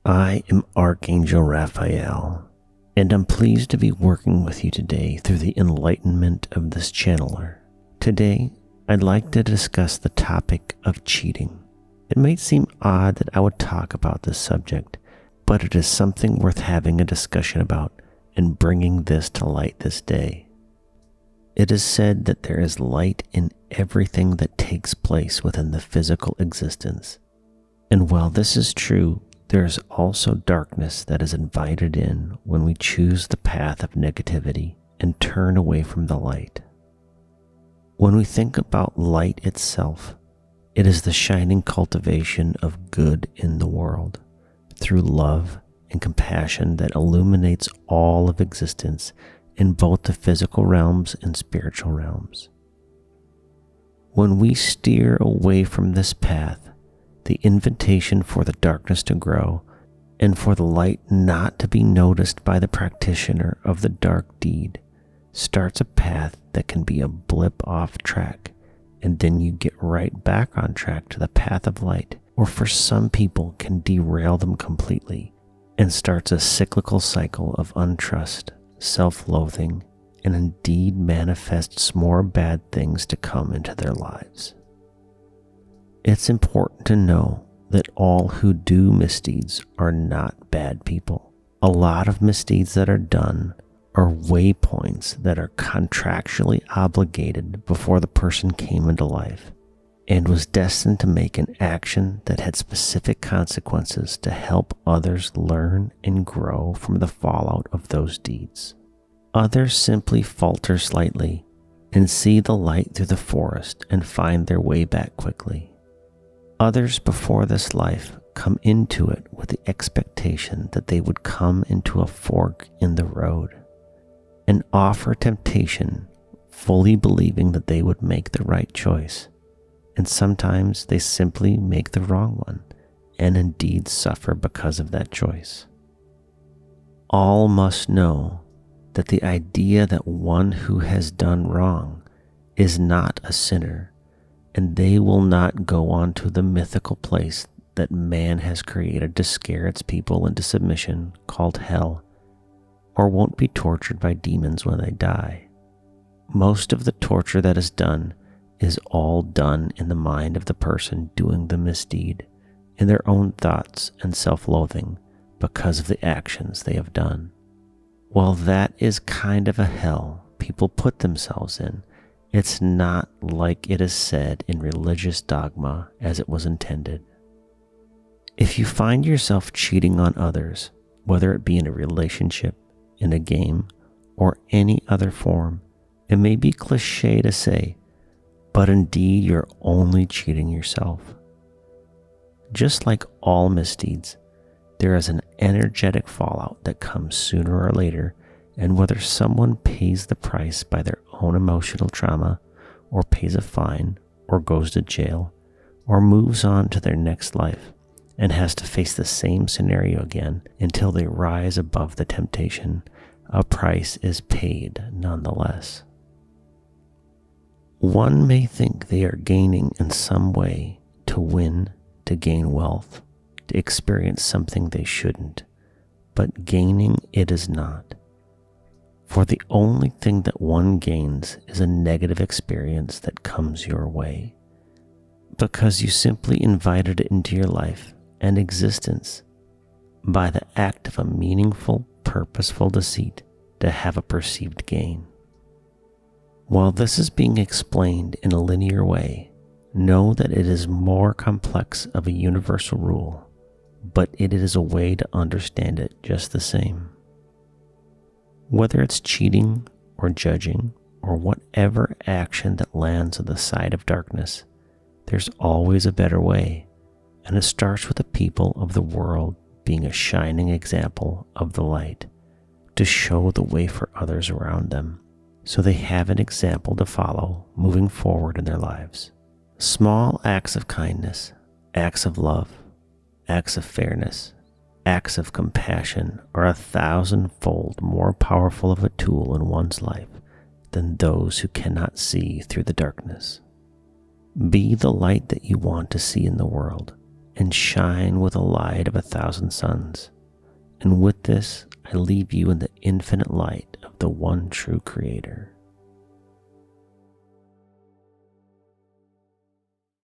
I am Archangel Raphael, and I'm pleased to be working with you today through the enlightenment of this channeler. Today, I'd like to discuss the topic of cheating. It might seem odd that I would talk about this subject, but it is something worth having a discussion about and bringing this to light this day. It is said that there is light in everything that takes place within the physical existence. And while this is true, there is also darkness that is invited in when we choose the path of negativity and turn away from the light. When we think about light itself, it is the shining cultivation of good in the world through love and compassion that illuminates all of existence in both the physical realms and spiritual realms. When we steer away from this path, the invitation for the darkness to grow and for the light not to be noticed by the practitioner of the dark deed starts a path that can be a blip off track, and then you get right back on track to the path of light, or for some people can derail them completely and starts a cyclical cycle of untrust, self-loathing, and indeed manifests more bad things to come into their lives. It's important to know that all who do misdeeds are not bad people. A lot of misdeeds that are done are waypoints that are contractually obligated before the person came into life and was destined to make an action that had specific consequences to help others learn and grow from the fallout of those deeds. Others simply falter slightly and see the light through the forest and find their way back quickly. Others before this life come into it with the expectation that they would come into a fork in the road and offer temptation, fully believing that they would make the right choice. And sometimes they simply make the wrong one and indeed suffer because of that choice. All must know that the idea that one who has done wrong is not a sinner, and they will not go on to the mythical place that man has created to scare its people into submission called hell, or won't be tortured by demons when they die. Most of the torture that is done is all done in the mind of the person doing the misdeed, in their own thoughts and self-loathing because of the actions they have done. While that is kind of a hell people put themselves in, it's not like it is said in religious dogma as it was intended. If you find yourself cheating on others, whether it be in a relationship, in a game, or any other form, it may be cliche to say, but indeed you're only cheating yourself. Just like all misdeeds, there is an energetic fallout that comes sooner or later, and whether someone pays the price by their own emotional trauma, or pays a fine, or goes to jail, or moves on to their next life, and has to face the same scenario again until they rise above the temptation, a price is paid nonetheless. One may think they are gaining in some way to win, to gain wealth, to experience something they shouldn't, but gaining it is not. For the only thing that one gains is a negative experience that comes your way, because you simply invited it into your life and existence by the act of a meaningful, purposeful deceit to have a perceived gain. While this is being explained in a linear way, know that it is more complex of a universal rule, but it is a way to understand it just the same. Whether it's cheating or judging or whatever action that lands on the side of darkness, there's always a better way, and it starts with the people of the world being a shining example of the light to show the way for others around them, so they have an example to follow moving forward in their lives. Small acts of kindness, acts of love, acts of fairness, acts of compassion are 1,000-fold more powerful of a tool in one's life than those who cannot see through the darkness. Be the light that you want to see in the world, and shine with the light of 1,000 suns. And with this, I leave you in the infinite light of the one true Creator.